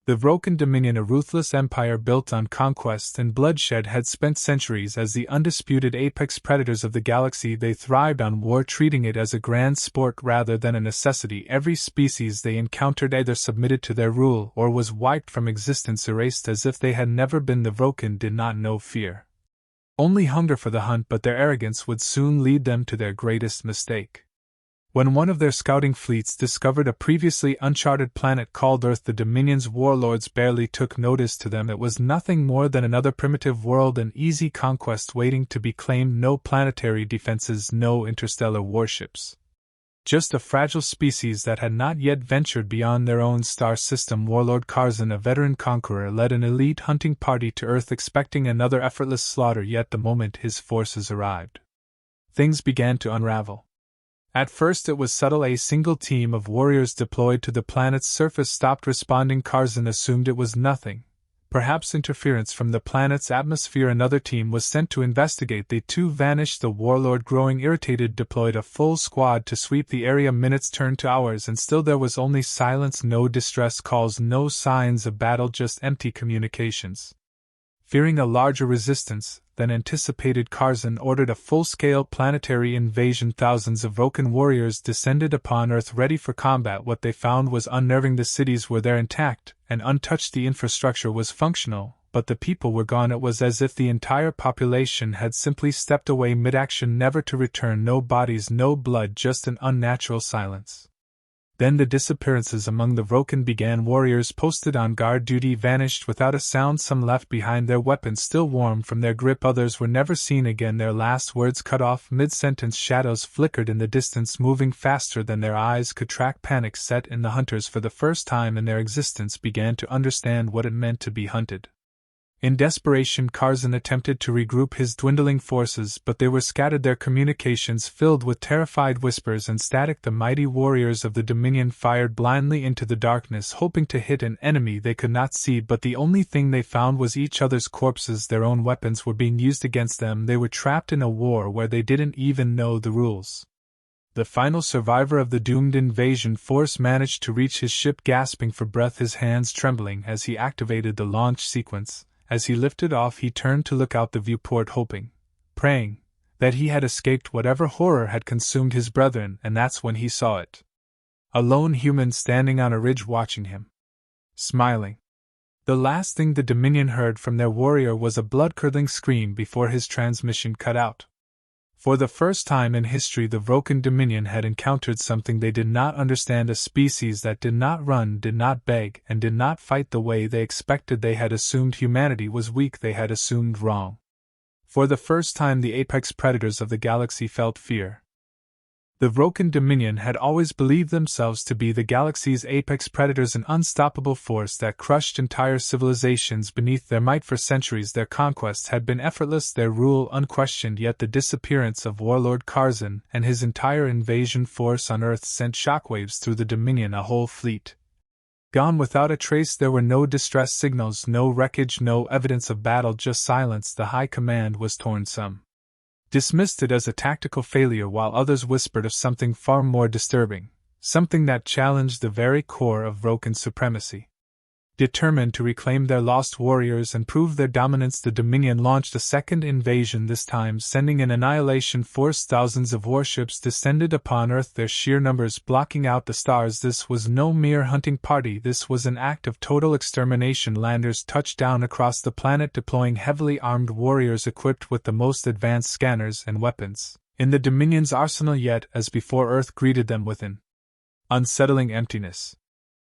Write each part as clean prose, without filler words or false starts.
The Vrokan Dominion, a ruthless empire built on conquest and bloodshed, had spent centuries as the undisputed apex predators of the galaxy. They thrived on war, treating it as a grand sport rather than a necessity. Every species they encountered either submitted to their rule or was wiped from existence, erased as if they had never been. The Vrokan did not know fear, only hunger for the hunt, but their arrogance would soon lead them to their greatest mistake. When one of their scouting fleets discovered a previously uncharted planet called Earth, the Dominion's warlords barely took notice. To them it was nothing more than another primitive world, an easy conquest waiting to be claimed. No planetary defenses, no interstellar warships. Just a fragile species that had not yet ventured beyond their own star system. Warlord Karzan, a veteran conqueror, led an elite hunting party to Earth expecting another effortless slaughter, yet the moment his forces arrived, things began to unravel. At first it was subtle. A single team of warriors deployed to the planet's surface stopped responding. Karzan assumed it was nothing, perhaps interference from the planet's atmosphere. Another team was sent to investigate. They too vanished. The warlord, growing irritated, deployed a full squad to sweep the area. Minutes turned to hours, and still there was only silence, no distress calls, no signs of battle, just empty communications. Fearing a larger resistance than anticipated, Karzan ordered a full-scale planetary invasion. Thousands of Vrokan warriors descended upon Earth, ready for combat. What they found was unnerving. The cities were there intact and untouched, the infrastructure was functional, but the people were gone. It was as if the entire population had simply stepped away mid-action, never to return. No bodies, no blood, just an unnatural silence. Then the disappearances among the Vrokan began. Warriors posted on guard duty vanished without a sound. Some left behind their weapons still warm from their grip. Others were never seen again, their last words cut off mid-sentence. Shadows flickered in the distance, moving faster than their eyes could track. Panic set in. The hunters, for the first time in their existence, began to understand what it meant to be hunted. In desperation, Karzan attempted to regroup his dwindling forces, but they were scattered, their communications filled with terrified whispers and static. The mighty warriors of the Dominion fired blindly into the darkness, hoping to hit an enemy they could not see, but the only thing they found was each other's corpses. Their own weapons were being used against them. They were trapped in a war where they didn't even know the rules. The final survivor of the doomed invasion force managed to reach his ship, gasping for breath, his hands trembling as he activated the launch sequence. As he lifted off, he turned to look out the viewport, hoping, praying, that he had escaped whatever horror had consumed his brethren, and that's when he saw it. A lone human standing on a ridge watching him, smiling. The last thing the Dominion heard from their warrior was a blood-curdling scream before his transmission cut out. For the first time in history, the Vrokan Dominion had encountered something they did not understand, a species that did not run, did not beg, and did not fight the way they expected. They had assumed humanity was weak, they had assumed wrong. For the first time, the apex predators of the galaxy felt fear. The Vrokan Dominion had always believed themselves to be the galaxy's apex predators, an unstoppable force that crushed entire civilizations beneath their might. For centuries their conquests had been effortless, their rule unquestioned, yet the disappearance of Warlord Karzan and his entire invasion force on Earth sent shockwaves through the Dominion. A whole fleet gone without a trace. There were no distress signals, no wreckage, no evidence of battle, just silence. The high command was torn. Some dismissed it as a tactical failure, while others whispered of something far more disturbing, something that challenged the very core of Vrokan supremacy. Determined to reclaim their lost warriors and prove their dominance, the Dominion launched a second invasion, this time sending an annihilation force. Thousands of warships descended upon Earth, their sheer numbers blocking out the stars. This was no mere hunting party, this was an act of total extermination. Landers touched down across the planet, deploying heavily armed warriors equipped with the most advanced scanners and weapons in the Dominion's arsenal. Yet, as before, Earth greeted them with an unsettling emptiness.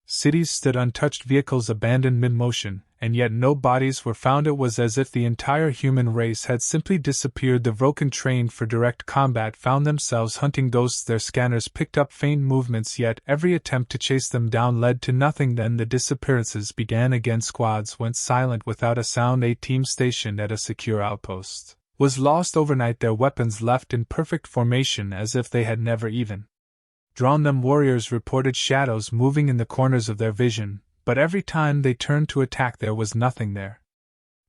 Cities stood untouched, vehicles abandoned mid-motion, and yet no bodies were found. It was as if the entire human race had simply disappeared. The Vrokan, trained for direct combat, found themselves hunting ghosts. Their scanners picked up faint movements, yet every attempt to chase them down led to nothing. Then the disappearances began again. Squads went silent without a sound. A team stationed at a secure outpost was lost overnight, their weapons left in perfect formation as if they had never even drawn them. Warriors reported shadows moving in the corners of their vision, but every time they turned to attack there was nothing there.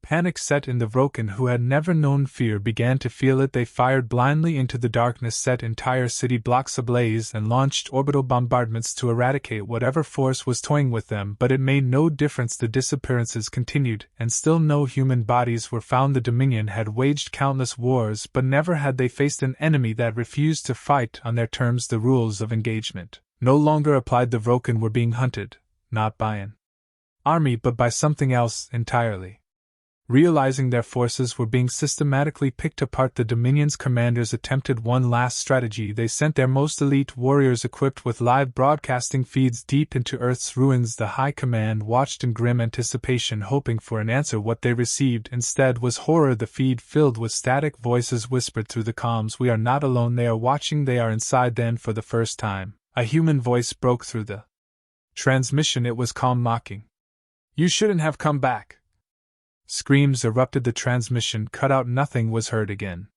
Panic set in. The Vrokan, who had never known fear, began to feel it. They fired blindly into the darkness, set entire city blocks ablaze, and launched orbital bombardments to eradicate whatever force was toying with them, but it made no difference. The disappearances continued, and still no human bodies were found. The Dominion had waged countless wars, but never had they faced an enemy that refused to fight on their terms. The rules of engagement no longer applied. The Vrokan were being hunted, not by an army but by something else entirely. Realizing their forces were being systematically picked apart, the Dominion's commanders attempted one last strategy. They sent their most elite warriors equipped with live broadcasting feeds deep into Earth's ruins. The High Command watched in grim anticipation, hoping for an answer. What they received instead was horror. The feed filled with static voices whispered through the comms, "We are not alone, they are watching, they are inside." Then, for the first time, a human voice broke through the transmission. It was calm, mocking. "You shouldn't have come back." Screams erupted. The transmission cut out. Nothing was heard again.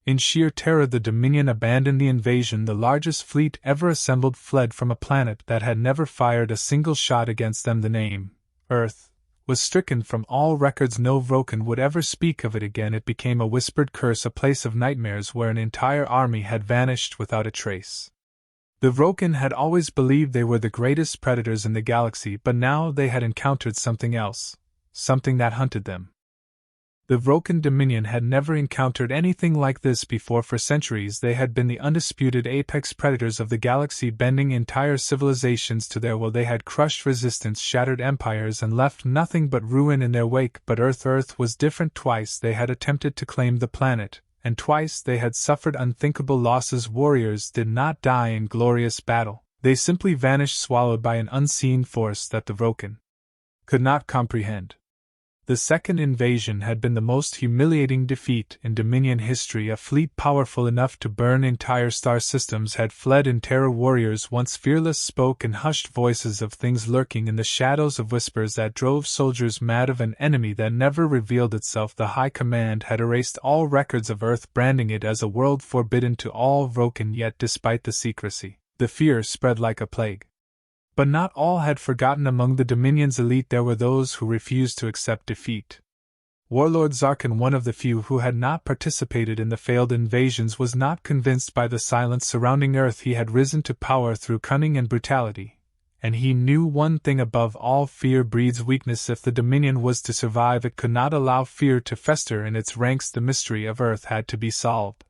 In sheer terror, the Dominion abandoned the invasion. The largest fleet ever assembled fled from a planet that had never fired a single shot against them. The name, Earth, was stricken from all records. No Vrokan would ever speak of it again. It became a whispered curse, a place of nightmares where an entire army had vanished without a trace. The Vrokan had always believed they were the greatest predators in the galaxy, but now they had encountered something else. Something that hunted them. The Vrokan Dominion had never encountered anything like this before. For centuries they had been the undisputed apex predators of the galaxy, bending entire civilizations to their will. They had crushed resistance, shattered empires, and left nothing but ruin in their wake. But Earth was different. Twice they had attempted to claim the planet, and twice they had suffered unthinkable losses. Warriors did not die in glorious battle. They simply vanished, swallowed by an unseen force that the Vrokan could not comprehend. The second invasion had been the most humiliating defeat in Dominion history. A fleet powerful enough to burn entire star systems had fled in terror. Warriors, once fearless, spoke in hushed voices of things lurking in the shadows, of whispers that drove soldiers mad, of an enemy that never revealed itself. The High Command had erased all records of Earth, branding it as a world forbidden to all Vrokan. Yet despite the secrecy, the fear spread like a plague. But not all had forgotten. Among the Dominion's elite there were those who refused to accept defeat. Warlord Zarkan, one of the few who had not participated in the failed invasions, was not convinced by the silence surrounding Earth. He had risen to power through cunning and brutality, and he knew one thing above all: fear breeds weakness. If the Dominion was to survive, it could not allow fear to fester in its ranks. The mystery of Earth had to be solved.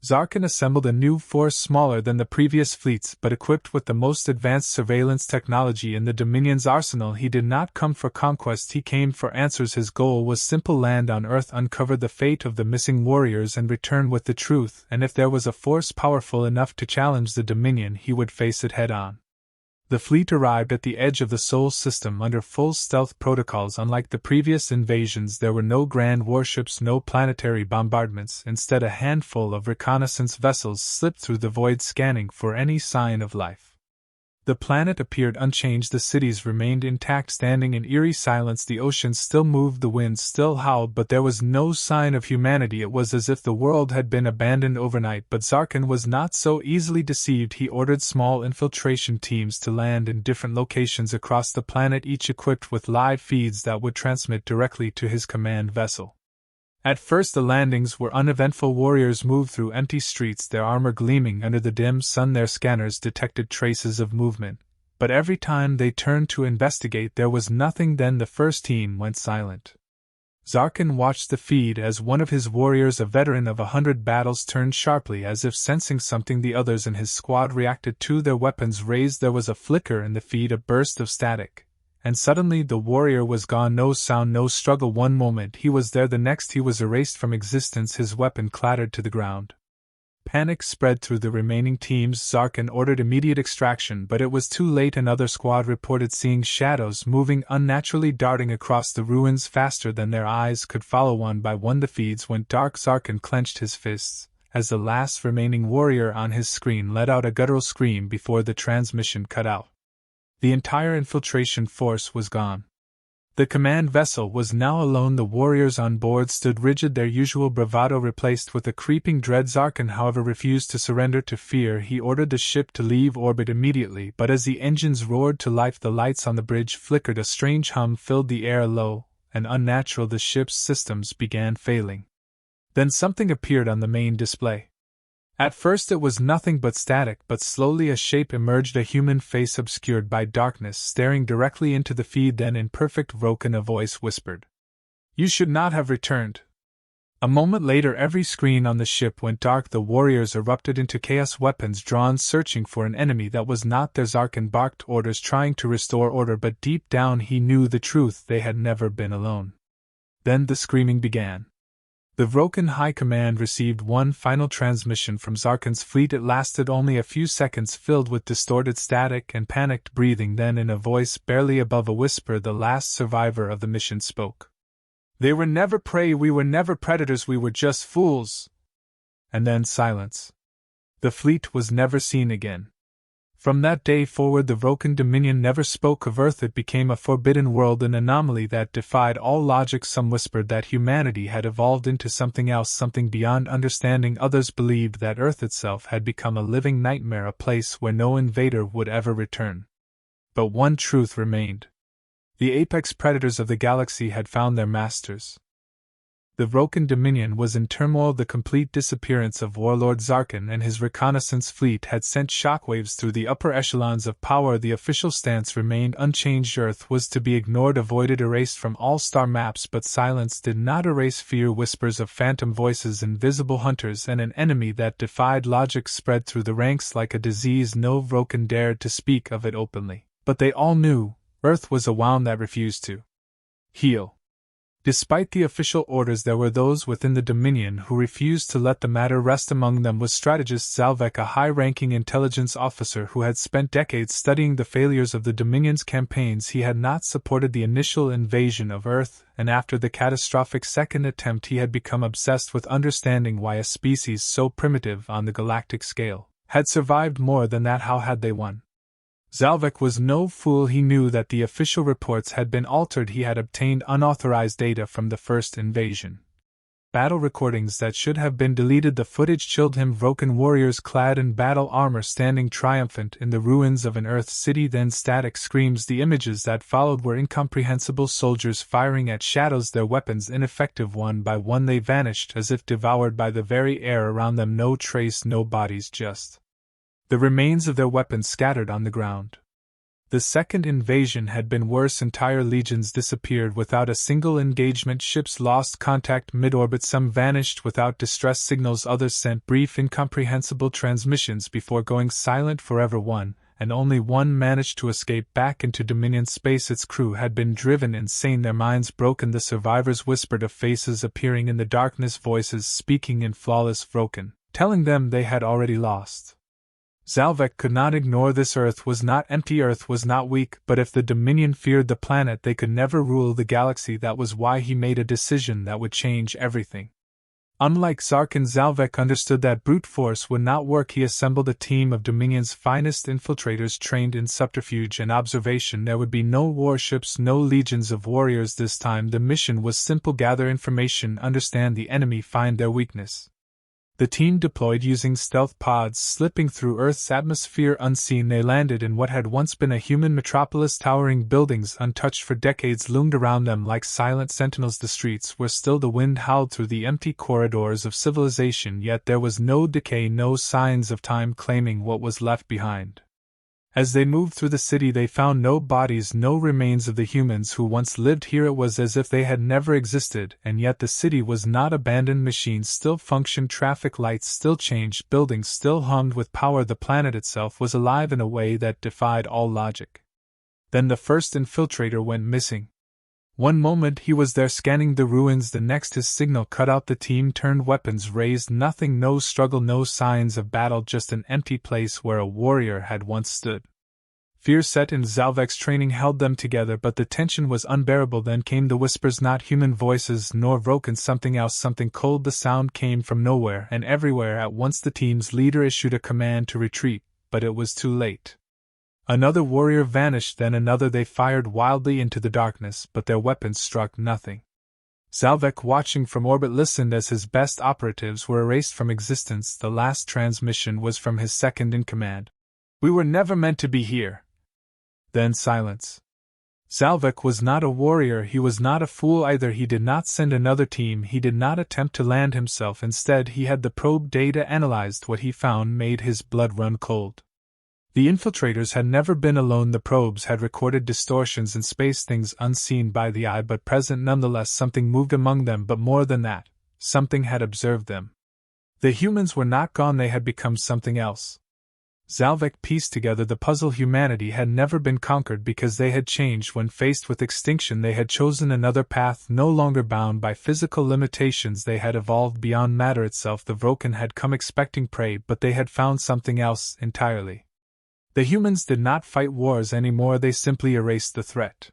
Zarkan assembled a new force, smaller than the previous fleets but equipped with the most advanced surveillance technology in the Dominion's arsenal. He did not come for conquest, he came for answers. His goal was simple: land on Earth, uncover the fate of the missing warriors, and return with the truth. And if there was a force powerful enough to challenge the Dominion, he would face it head on. The fleet arrived at the edge of the Sol system under full stealth protocols. Unlike the previous invasions, there were no grand warships, no planetary bombardments. Instead, a handful of reconnaissance vessels slipped through the void, scanning for any sign of life. The planet appeared unchanged. The cities remained intact, standing in eerie silence. The oceans still moved, the winds still howled, but there was no sign of humanity. It was as if the world had been abandoned overnight. But Zarkan was not so easily deceived. He ordered small infiltration teams to land in different locations across the planet, each equipped with live feeds that would transmit directly to his command vessel. At first the landings were uneventful. Warriors moved through empty streets, their armor gleaming under the dim sun. Their scanners detected traces of movement, but every time they turned to investigate there was nothing. Then the first team went silent. Zarkan watched the feed as one of his warriors, a veteran of 100 battles, turned sharply as if sensing something the others in his squad reacted to. Their weapons raised. There was a flicker in the feed, a burst of static. And suddenly the warrior was gone. No sound, no struggle. One moment he was there, the next he was erased from existence. His weapon clattered to the ground. Panic spread through the remaining teams. Zarkan ordered immediate extraction, but it was too late. Another squad reported seeing shadows moving unnaturally, darting across the ruins faster than their eyes could follow. One by one the feeds went dark. Zarkan clenched his fists as the last remaining warrior on his screen let out a guttural scream before the transmission cut out. The entire infiltration force was gone. The command vessel was now alone. The warriors on board stood rigid, their usual bravado replaced with a creeping dread. Zarkan, however, refused to surrender to fear. He ordered the ship to leave orbit immediately, but as the engines roared to life, the lights on the bridge flickered. A strange hum filled the air. Low, and unnatural the ship's systems began failing. Then something appeared on the main display. At first it was nothing but static, but slowly a shape emerged, a human face obscured by darkness staring directly into the feed. Then in perfect Vrokan a voice whispered, "You should not have returned." A moment later every screen on the ship went dark. The warriors erupted into chaos, weapons drawn, searching for an enemy that was not theirs. Zarkan barked orders, trying to restore order, but deep down he knew the truth: they had never been alone. Then the screaming began. The Vrokan High Command received one final transmission from Zarkan's fleet. It lasted only a few seconds, filled with distorted static and panicked breathing. Then in a voice barely above a whisper the last survivor of the mission spoke. "They were never prey, we were never predators, we were just fools." And then silence. The fleet was never seen again. From that day forward the Vrokan Dominion never spoke of Earth. It became a forbidden world, an anomaly that defied all logic. Some whispered that humanity had evolved into something else, something beyond understanding. Others believed that Earth itself had become a living nightmare, a place where no invader would ever return. But one truth remained. The apex predators of the galaxy had found their masters. The Vrokan Dominion was in turmoil. The complete disappearance of Warlord Zarkan and his reconnaissance fleet had sent shockwaves through the upper echelons of power. The official stance remained unchanged. Earth was to be ignored, avoided, erased from all star maps, but silence did not erase fear. Whispers of phantom voices, invisible hunters, and an enemy that defied logic spread through the ranks like a disease. No Vrokan dared to speak of it openly, but they all knew Earth was a wound that refused to heal. Despite the official orders, there were those within the Dominion who refused to let the matter rest. Among them was strategist Zalvek, a high-ranking intelligence officer who had spent decades studying the failures of the Dominion's campaigns. He had not supported the initial invasion of Earth, and after the catastrophic second attempt he had become obsessed with understanding why a species so primitive on the galactic scale had survived. More than that, how had they won? Zalvek was no fool. He knew that the official reports had been altered. He had obtained unauthorized data from the first invasion. Battle recordings that should have been deleted. The footage chilled him. Vrokan warriors clad in battle armor standing triumphant in the ruins of an Earth city. Then static screams. The images that followed were incomprehensible. Soldiers firing at shadows, their weapons ineffective. One by one they vanished as if devoured by the very air around them. No trace, no bodies, just the remains of their weapons scattered on the ground. The second invasion had been worse. Entire legions disappeared without a single engagement. Ships lost contact mid-orbit. Some vanished without distress signals. Others sent brief, incomprehensible transmissions before going silent forever. One, and only one, managed to escape back into Dominion space. Its crew had been driven insane, their minds broken. The survivors whispered of faces appearing in the darkness, voices speaking in flawless Vrokan, telling them they had already lost. Zalvek could not ignore this. Earth was not empty, Earth was not weak, but if the Dominion feared the planet, they could never rule the galaxy. That was why he made a decision that would change everything. Unlike Zarkan, Zalvek understood that brute force would not work. He assembled a team of Dominion's finest infiltrators trained in subterfuge and observation. There would be no warships, no legions of warriors this time. The mission was simple: gather information, understand the enemy, find their weakness. The team deployed using stealth pods, slipping through Earth's atmosphere unseen. They landed in what had once been a human metropolis. Towering buildings, untouched for decades, loomed around them like silent sentinels. The streets were still, the wind howled through the empty corridors of civilization, yet there was no decay, no signs of time claiming what was left behind. As they moved through the city, they found no bodies, no remains of the humans who once lived here. It was as if they had never existed, and yet the city was not abandoned. Machines still functioned, traffic lights still changed, buildings still hummed with power. The planet itself was alive in a way that defied all logic. Then the first infiltrator went missing. One moment he was there scanning the ruins, the next his signal cut out. The team turned, weapons raised. Nothing, no struggle, no signs of battle, just an empty place where a warrior had once stood. Fear set in. Zalvek's training held them together, but the tension was unbearable. Then came the whispers, not human voices nor Vrokan, something else, something cold. The sound came from nowhere and everywhere at once. The team's leader issued a command to retreat, but it was too late. Another warrior vanished, then another. They fired wildly into the darkness, but their weapons struck nothing. Zalvek, watching from orbit, listened as his best operatives were erased from existence. The last transmission was from his second in command. "We were never meant to be here." Then silence. Zalvek was not a warrior, he was not a fool either, he did not send another team, he did not attempt to land himself, instead he had the probe data analyzed. What he found made his blood run cold. The infiltrators had never been alone, the probes had recorded distortions in space, things unseen by the eye but present nonetheless. Something moved among them, but more than that, something had observed them. The humans were not gone, they had become something else. Zalvek pieced together the puzzle. Humanity had never been conquered because they had changed. When faced with extinction, they had chosen another path, no longer bound by physical limitations. They had evolved beyond matter itself. The Vrokan had come expecting prey, but they had found something else entirely. The humans did not fight wars anymore, they simply erased the threat.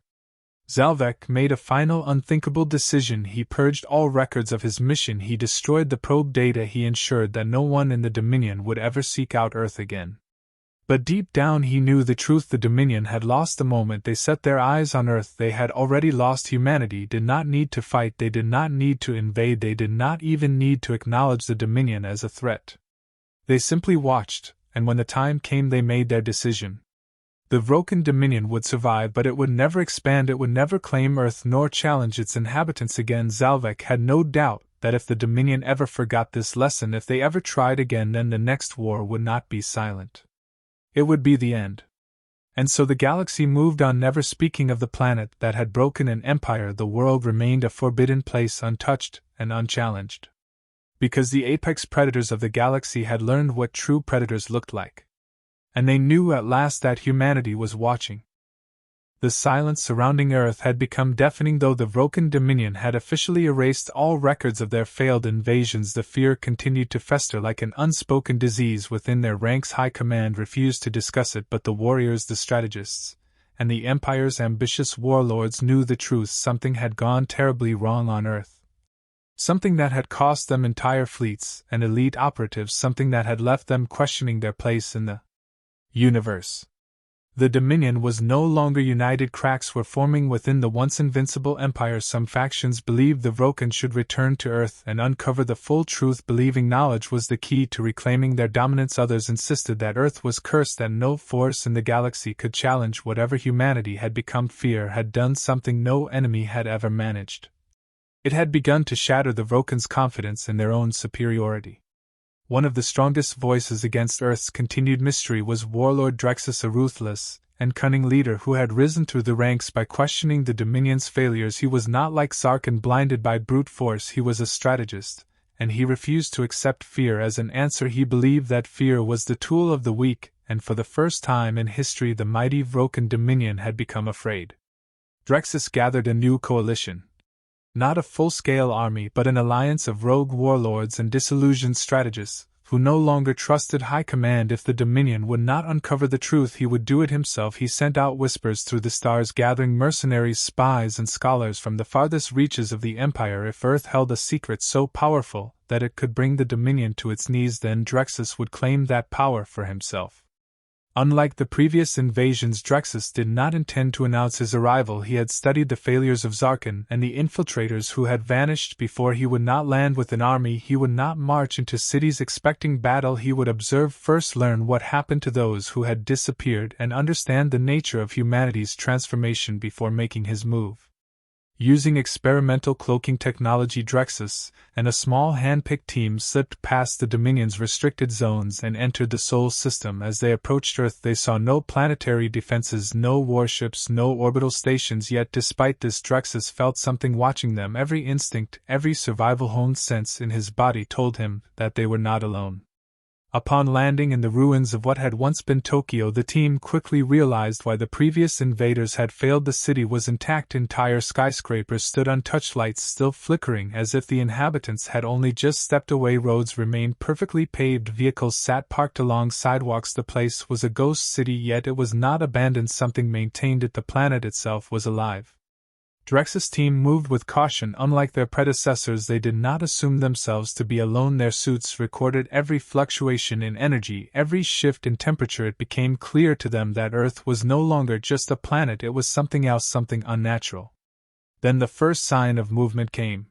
Zalvek made a final unthinkable decision. He purged all records of his mission, he destroyed the probe data, he ensured that no one in the Dominion would ever seek out Earth again. But deep down he knew the truth. The Dominion had lost the moment they set their eyes on Earth. They had already lost. Humanity did not need to fight, they did not need to invade, they did not even need to acknowledge the Dominion as a threat. They simply watched, and when the time came they made their decision. The Vrokan Dominion would survive, but it would never expand, it would never claim Earth nor challenge its inhabitants again. Zalvek had no doubt that if the Dominion ever forgot this lesson, if they ever tried again, then the next war would not be silent. It would be the end. And so the galaxy moved on, never speaking of the planet that had broken an empire. The world remained a forbidden place, untouched and unchallenged. Because the apex predators of the galaxy had learned what true predators looked like. And they knew at last that humanity was watching. The silence surrounding Earth had become deafening. Though the Vrokan Dominion had officially erased all records of their failed invasions, the fear continued to fester like an unspoken disease within their ranks. High command refused to discuss it, but the warriors, the strategists, and the Empire's ambitious warlords knew the truth. Something had gone terribly wrong on Earth. Something that had cost them entire fleets and elite operatives, something that had left them questioning their place in the universe. The Dominion was no longer united. Cracks were forming within the once invincible empire. Some factions believed the Vrokans should return to Earth and uncover the full truth, believing knowledge was the key to reclaiming their dominance. Others insisted that Earth was cursed, that no force in the galaxy could challenge whatever humanity had become. Fear had done something no enemy had ever managed. It had begun to shatter the Vrokans' confidence in their own superiority. One of the strongest voices against Earth's continued mystery was Warlord Drexus, a ruthless and cunning leader who had risen through the ranks by questioning the Dominion's failures. He was not like Zarkin, blinded by brute force. He was a strategist, and he refused to accept fear as an answer. He believed that fear was the tool of the weak, and for the first time in history the mighty Vrokan Dominion had become afraid. Drexus gathered a new coalition. Not a full-scale army, but an alliance of rogue warlords and disillusioned strategists, who no longer trusted high command. If the Dominion would not uncover the truth, he would do it himself. He sent out whispers through the stars, gathering mercenaries, spies, and scholars from the farthest reaches of the Empire. If Earth held a secret so powerful that it could bring the Dominion to its knees, then Drexus would claim that power for himself. Unlike the previous invasions, Drexus did not intend to announce his arrival. He had studied the failures of Zarkin and the infiltrators who had vanished before. He would not land with an army, he would not march into cities expecting battle. He would observe first, learn what happened to those who had disappeared, and understand the nature of humanity's transformation before making his move. Using experimental cloaking technology, Drexus and a small hand-picked team slipped past the Dominion's restricted zones and entered the Sol system. As they approached Earth, they saw no planetary defenses, no warships, no orbital stations. Yet despite this, Drexus felt something watching them. Every instinct, every survival-honed sense in his body told him that they were not alone. Upon landing in the ruins of what had once been Tokyo, the team quickly realized why the previous invaders had failed. The city was intact. Entire skyscrapers stood untouched, lights still flickering as if the inhabitants had only just stepped away. Roads remained perfectly paved. Vehicles sat parked along sidewalks. The place was a ghost city, yet it was not abandoned. Something maintained it. The planet itself was alive. Drexus' team moved with caution. Unlike their predecessors, they did not assume themselves to be alone. Their suits recorded every fluctuation in energy, every shift in temperature. It became clear to them that Earth was no longer just a planet, it was something else, something unnatural. Then the first sign of movement came.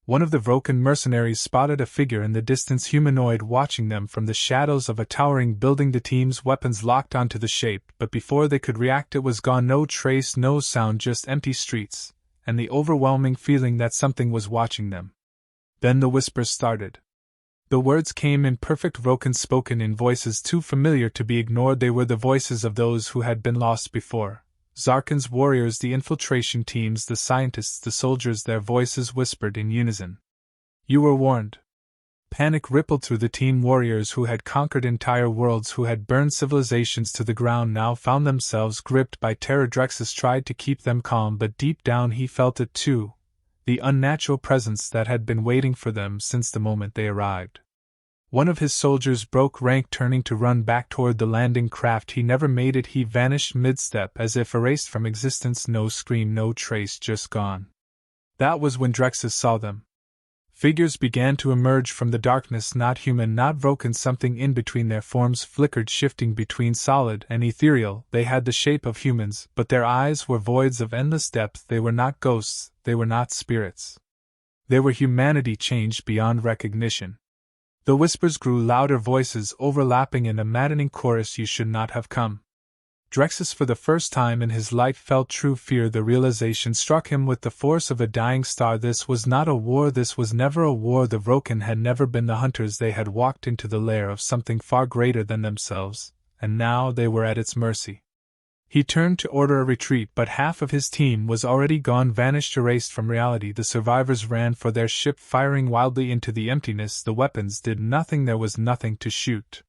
One of the Vrokan mercenaries spotted a figure in the distance, humanoid, watching them from the shadows of a towering building. The team's weapons locked onto the shape, but before they could react it was gone. No trace, no sound, just empty streets, and the overwhelming feeling that something was watching them. Then the whispers started. The words came in perfect Vrokan, spoken in voices too familiar to be ignored. They were the voices of those who had been lost before. Zarkan's warriors, the infiltration teams, the scientists, the soldiers. Their voices whispered in unison. You were warned. Panic rippled through the team. Warriors who had conquered entire worlds, who had burned civilizations to the ground, now found themselves gripped by terror. Drexus tried to keep them calm, but deep down he felt it too. The unnatural presence that had been waiting for them since the moment they arrived. One of his soldiers broke rank, turning to run back toward the landing craft. He never made it. He vanished mid-step, as if erased from existence. No scream, no trace, just gone. That was when Drexus saw them. Figures began to emerge from the darkness, not human, not Vrokan. Something in between. Their forms flickered, shifting between solid and ethereal. They had the shape of humans, but their eyes were voids of endless depth. They were not ghosts, they were not spirits. They were humanity changed beyond recognition. The whispers grew louder, voices overlapping in a maddening chorus. You should not have come. Drexus, for the first time in his life, felt true fear. The realization struck him with the force of a dying star. This was not a war. This was never a war. The Vrokan had never been the hunters. They had walked into the lair of something far greater than themselves, and now they were at its mercy. He turned to order a retreat, but half of his team was already gone, vanished, erased from reality. The survivors ran for their ship, firing wildly into the emptiness. The weapons did nothing. There was nothing to shoot.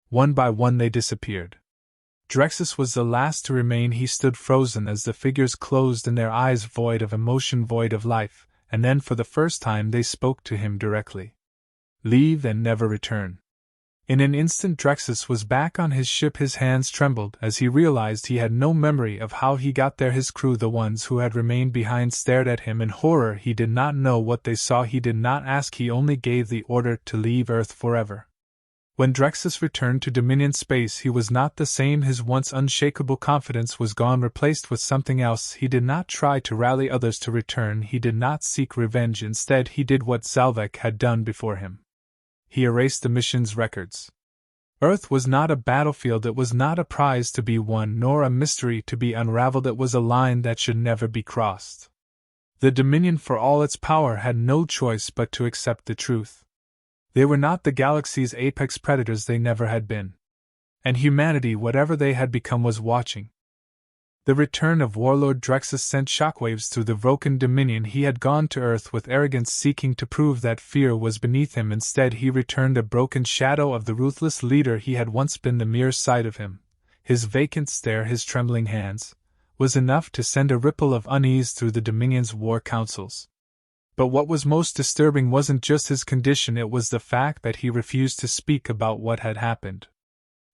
One by one they disappeared. Drexus was the last to remain. He stood frozen as the figures closed in, their eyes void of emotion, void of life, and then for the first time they spoke to him directly. Leave and never return. In an instant Drexus was back on his ship. His hands trembled as he realized he had no memory of how he got there. His crew, the ones who had remained behind, stared at him in horror. He did not know what they saw. He did not ask. He only gave the order to leave Earth forever. When Drexus returned to Dominion space, he was not the same. His once unshakable confidence was gone, replaced with something else. He did not try to rally others to return. He did not seek revenge. Instead, he did what Zalvek had done before him. He erased the mission's records. Earth was not a battlefield. It was not a prize to be won, nor a mystery to be unraveled. It was a line that should never be crossed. The Dominion, for all its power, had no choice but to accept the truth. They were not the galaxy's apex predators. They never had been. And humanity, whatever they had become, was watching. The return of Warlord Drexus sent shockwaves through the Vrokan Dominion. He had gone to Earth with arrogance, seeking to prove that fear was beneath him. Instead, he returned a broken shadow of the ruthless leader he had once been. The mere sight of him, his vacant stare, his trembling hands, was enough to send a ripple of unease through the Dominion's war councils. But what was most disturbing wasn't just his condition, it was the fact that he refused to speak about what had happened.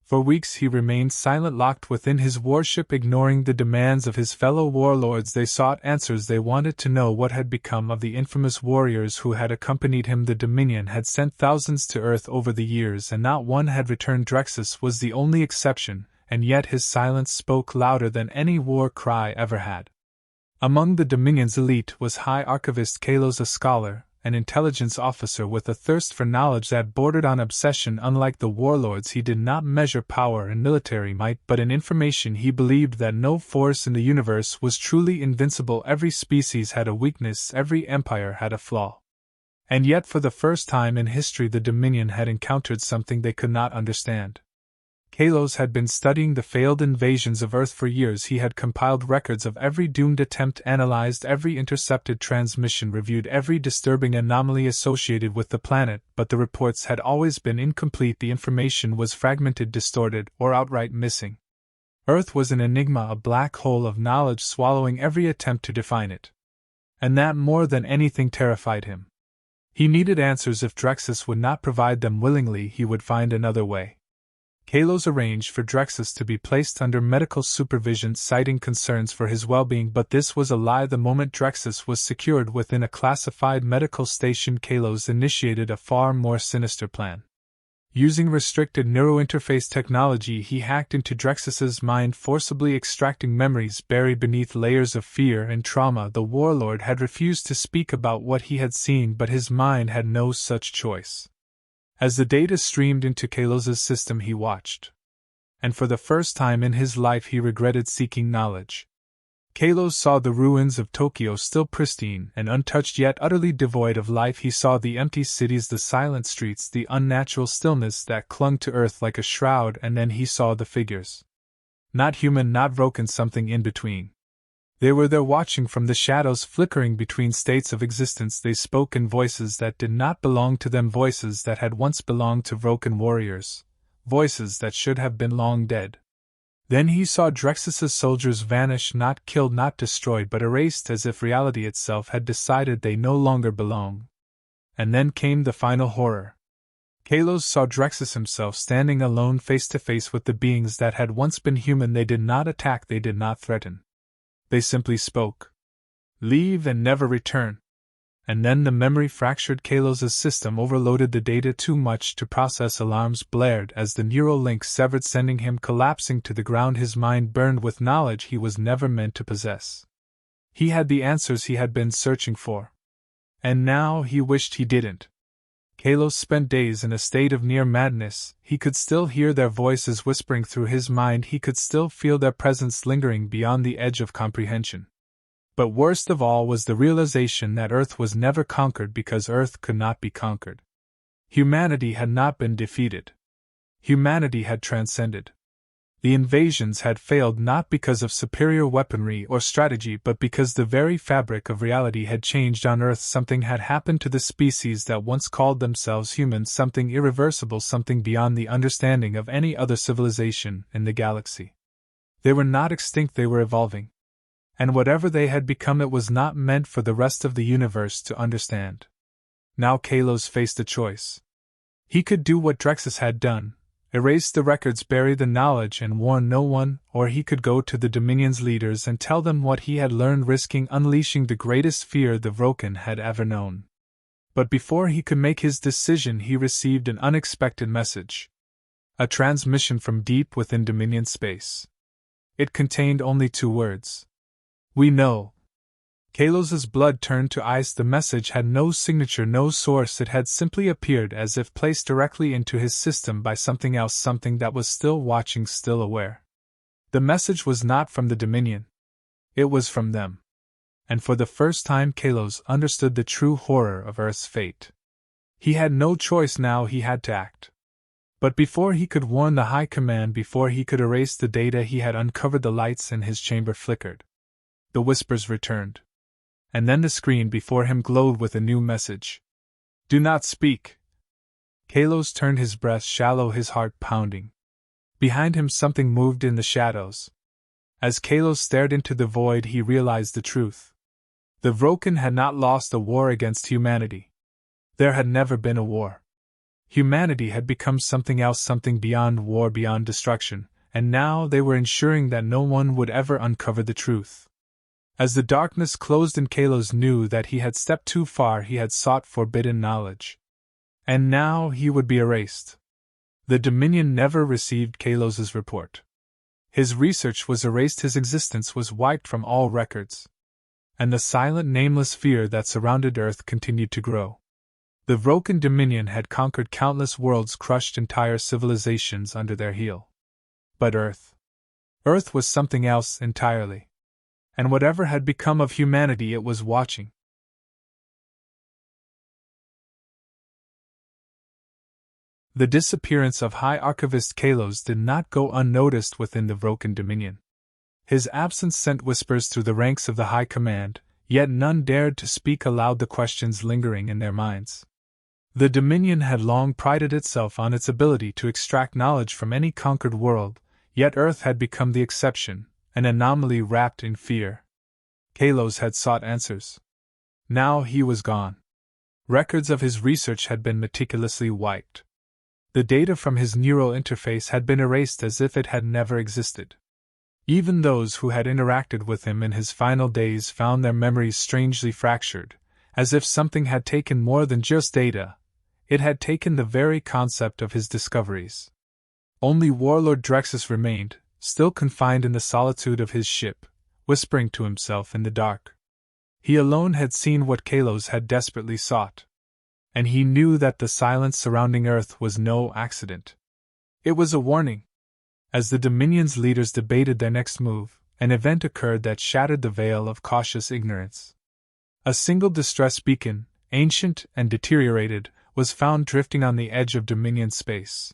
For weeks he remained silent, locked within his warship, ignoring the demands of his fellow warlords. They sought answers. They wanted to know what had become of the infamous warriors who had accompanied him. The Dominion had sent thousands to Earth over the years, and not one had returned. Drexus was the only exception, and yet his silence spoke louder than any war cry ever had. Among the Dominion's elite was High Archivist Kalos, a scholar, an intelligence officer with a thirst for knowledge that bordered on obsession. Unlike the warlords, he did not measure power in military might, but in information. He believed that no force in the universe was truly invincible. Every species had a weakness, every empire had a flaw. And yet, for the first time in history, the Dominion had encountered something they could not understand. Kalos had been studying the failed invasions of Earth for years. He had compiled records of every doomed attempt, analyzed every intercepted transmission, reviewed every disturbing anomaly associated with the planet, but the reports had always been incomplete. The information was fragmented, distorted, or outright missing. Earth was an enigma, a black hole of knowledge swallowing every attempt to define it. And that more than anything terrified him. He needed answers. If Drexus would not provide them willingly, he would find another way. Kalos arranged for Drexus to be placed under medical supervision, citing concerns for his well-being, but this was a lie. The moment Drexus was secured within a classified medical station, Kalos initiated a far more sinister plan. Using restricted neurointerface technology, he hacked into Drexus's mind, forcibly extracting memories buried beneath layers of fear and trauma. The warlord had refused to speak about what he had seen, but his mind had no such choice. As the data streamed into Kalos's system, he watched. And for the first time in his life he regretted seeking knowledge. Kalos saw the ruins of Tokyo still pristine and untouched, yet utterly devoid of life. He saw the empty cities, the silent streets, the unnatural stillness that clung to earth like a shroud, and then he saw the figures. Not human, not Vrokan, something in between. They were there, watching from the shadows, flickering between states of existence. They spoke in voices that did not belong to them, voices that had once belonged to Vrokan warriors, voices that should have been long dead. Then he saw Drexus's soldiers vanish, not killed, not destroyed, but erased, as if reality itself had decided they no longer belong. And then came the final horror. Kalos saw Drexus himself standing alone, face to face with the beings that had once been human. They did not attack, they did not threaten. They simply spoke. Leave and never return. And then the memory fractured. Kalos's system overloaded the data too much to process. Alarms blared as the neural link severed, sending him collapsing to the ground. His mind burned with knowledge he was never meant to possess. He had the answers he had been searching for. And now he wished he didn't. Kalos spent days in a state of near madness. He could still hear their voices whispering through his mind. He could still feel their presence lingering beyond the edge of comprehension. But worst of all was the realization that Earth was never conquered, because Earth could not be conquered. Humanity had not been defeated. Humanity had transcended. The invasions had failed not because of superior weaponry or strategy, but because the very fabric of reality had changed on Earth. Something had happened to the species that once called themselves human, something irreversible, something beyond the understanding of any other civilization in the galaxy. They were not extinct, they were evolving. And whatever they had become, it was not meant for the rest of the universe to understand. Now Kalos faced a choice. He could do what Drexus had done, erase the records, bury the knowledge, and warn no one, or he could go to the Dominion's leaders and tell them what he had learned, risking unleashing the greatest fear the Vrokan had ever known. But before he could make his decision, he received an unexpected message. A transmission from deep within Dominion space. It contained only 2 words. We know. Kalos's blood turned to ice. The message had no signature, no source. It had simply appeared as if placed directly into his system by something else, something that was still watching, still aware. The message was not from the Dominion. It was from them. And for the first time Kalos understood the true horror of Earth's fate. He had no choice now, he had to act. But before he could warn the High Command, before he could erase the data he had uncovered, the lights in his chamber flickered. The whispers returned. And then the screen before him glowed with a new message. Do not speak. Kalos turned, his breath shallow, his heart pounding. Behind him something moved in the shadows. As Kalos stared into the void, he realized the truth. The Vrokan had not lost a war against humanity. There had never been a war. Humanity had become something else, something beyond war, beyond destruction, and now they were ensuring that no one would ever uncover the truth. As the darkness closed in, Kalos knew that he had stepped too far. He had sought forbidden knowledge. And now he would be erased. The Dominion never received Kalos's report. His research was erased, his existence was wiped from all records. And the silent, nameless fear that surrounded Earth continued to grow. The Vrokan Dominion had conquered countless worlds, crushed entire civilizations under their heel. But Earth was something else entirely. And whatever had become of humanity, it was watching. The disappearance of High Archivist Kalos did not go unnoticed within the Vrokan Dominion. His absence sent whispers through the ranks of the High Command, yet none dared to speak aloud, the questions lingering in their minds. The Dominion had long prided itself on its ability to extract knowledge from any conquered world, yet Earth had become the exception, an anomaly wrapped in fear. Kalos had sought answers. Now he was gone. Records of his research had been meticulously wiped. The data from his neural interface had been erased as if it had never existed. Even those who had interacted with him in his final days found their memories strangely fractured, as if something had taken more than just data. It had taken the very concept of his discoveries. Only Warlord Drexus remained, still confined in the solitude of his ship, whispering to himself in the dark. He alone had seen what Kalos had desperately sought. And he knew that the silence surrounding Earth was no accident. It was a warning. As the Dominion's leaders debated their next move, an event occurred that shattered the veil of cautious ignorance. A single distress beacon, ancient and deteriorated, was found drifting on the edge of Dominion space.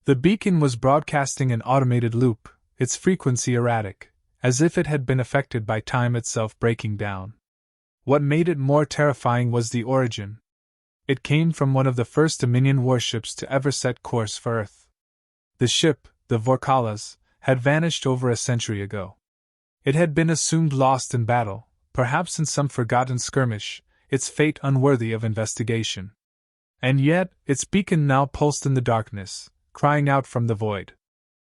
The beacon was broadcasting an automated loop, its frequency erratic, as if it had been affected by time itself breaking down. What made it more terrifying was the origin. It came from one of the first Dominion warships to ever set course for Earth. The ship, the Vrokans, had vanished over a century ago. It had been assumed lost in battle, perhaps in some forgotten skirmish, its fate unworthy of investigation. And yet, its beacon now pulsed in the darkness, crying out from the void.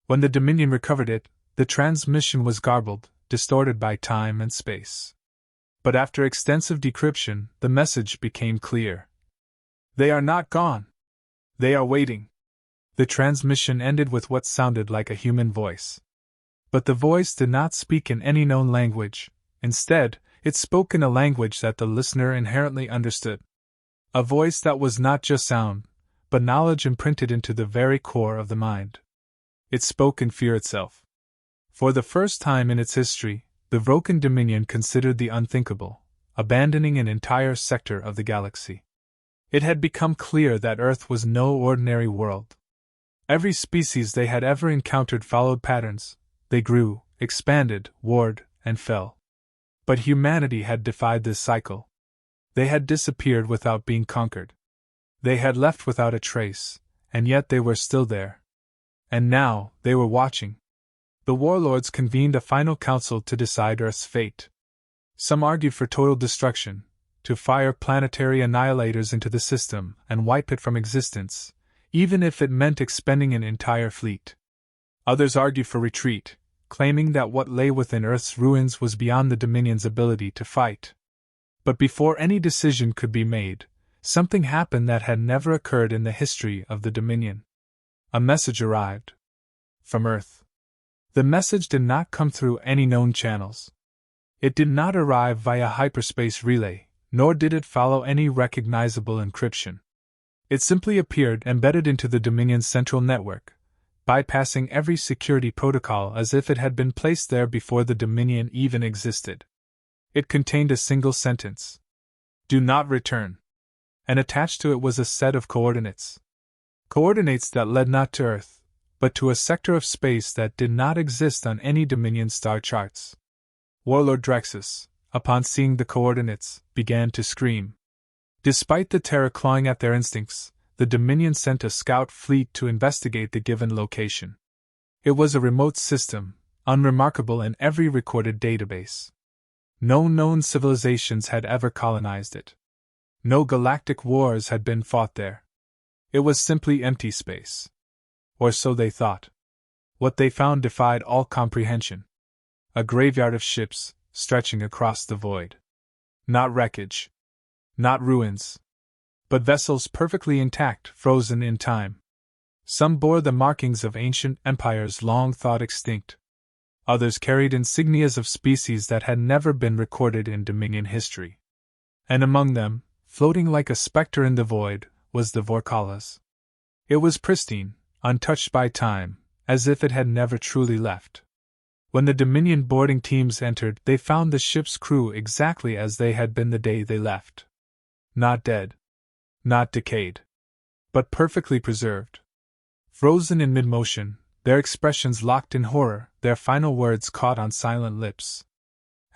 When the Dominion recovered it, the transmission was garbled, distorted by time and space. But after extensive decryption, the message became clear. They are not gone. They are waiting. The transmission ended with what sounded like a human voice. But the voice did not speak in any known language. Instead, it spoke in a language that the listener inherently understood. A voice that was not just sound, but knowledge imprinted into the very core of the mind. It spoke in fear itself. For the first time in its history, the Vrokan Dominion considered the unthinkable, abandoning an entire sector of the galaxy. It had become clear that Earth was no ordinary world. Every species they had ever encountered followed patterns. They grew, expanded, warred, and fell. But humanity had defied this cycle. They had disappeared without being conquered. They had left without a trace, and yet they were still there. And now, they were watching. The warlords convened a final council to decide Earth's fate. Some argued for total destruction, to fire planetary annihilators into the system and wipe it from existence, even if it meant expending an entire fleet. Others argued for retreat, claiming that what lay within Earth's ruins was beyond the Dominion's ability to fight. But before any decision could be made, something happened that had never occurred in the history of the Dominion. A message arrived. From Earth. The message did not come through any known channels. It did not arrive via hyperspace relay, nor did it follow any recognizable encryption. It simply appeared embedded into the Dominion's central network, bypassing every security protocol as if it had been placed there before the Dominion even existed. It contained a single sentence. Do not return. And attached to it was a set of coordinates. Coordinates that led not to Earth, but to a sector of space that did not exist on any Dominion star charts. Warlord Drexus, upon seeing the coordinates, began to scream. Despite the terror clawing at their instincts, the Dominion sent a scout fleet to investigate the given location. It was a remote system, unremarkable in every recorded database. No known civilizations had ever colonized it. No galactic wars had been fought there. It was simply empty space. Or so they thought. What they found defied all comprehension. A graveyard of ships, stretching across the void. Not wreckage. Not ruins. But vessels perfectly intact, frozen in time. Some bore the markings of ancient empires long thought extinct. Others carried insignias of species that had never been recorded in Dominion history. And among them, floating like a specter in the void, was the Vrokans. It was pristine, untouched by time, as if it had never truly left. When the Dominion boarding teams entered, they found the ship's crew exactly as they had been the day they left. Not dead. Not decayed. But perfectly preserved. Frozen in mid-motion, their expressions locked in horror, their final words caught on silent lips.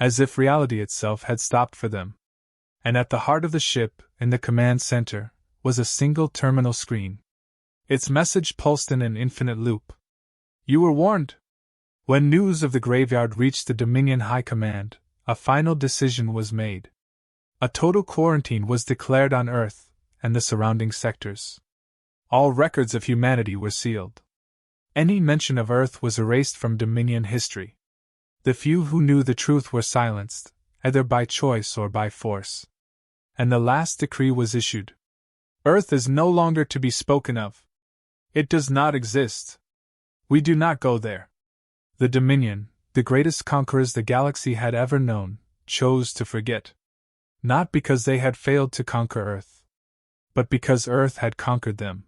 As if reality itself had stopped for them. And at the heart of the ship, in the command center, was a single terminal screen. Its message pulsed in an infinite loop. You were warned. When news of the graveyard reached the Dominion High Command, a final decision was made. A total quarantine was declared on Earth and the surrounding sectors. All records of humanity were sealed. Any mention of Earth was erased from Dominion history. The few who knew the truth were silenced, either by choice or by force. And the last decree was issued. Earth is no longer to be spoken of. It does not exist. We do not go there. The Dominion, the greatest conquerors the galaxy had ever known, chose to forget. Not because they had failed to conquer Earth, but because Earth had conquered them.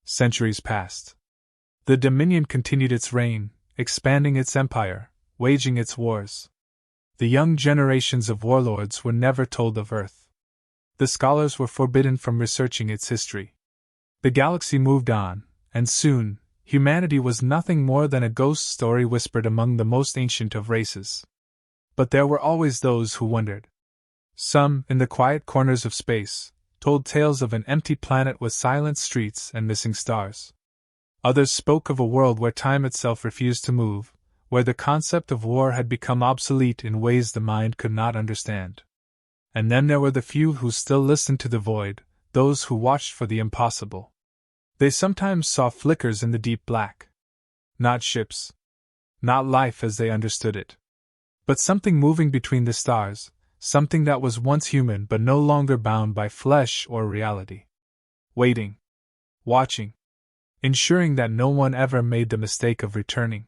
Centuries passed. The Dominion continued its reign, expanding its empire, waging its wars. The young generations of warlords were never told of Earth. The scholars were forbidden from researching its history. The galaxy moved on, and soon, humanity was nothing more than a ghost story whispered among the most ancient of races. But there were always those who wondered. Some, in the quiet corners of space, told tales of an empty planet with silent streets and missing stars. Others spoke of a world where time itself refused to move, where the concept of war had become obsolete in ways the mind could not understand. And then there were the few who still listened to the void, those who watched for the impossible. They sometimes saw flickers in the deep black. Not ships. Not life as they understood it. But something moving between the stars, something that was once human but no longer bound by flesh or reality. Waiting. Watching. Ensuring that no one ever made the mistake of returning.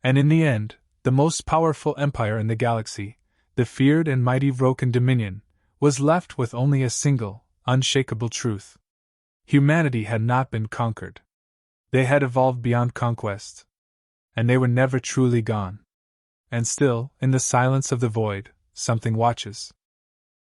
And in the end, the most powerful empire in the galaxy, the feared and mighty Vrokan Dominion, was left with only a single, unshakable truth. Humanity had not been conquered. They had evolved beyond conquest. And they were never truly gone. And still, in the silence of the void, something watches.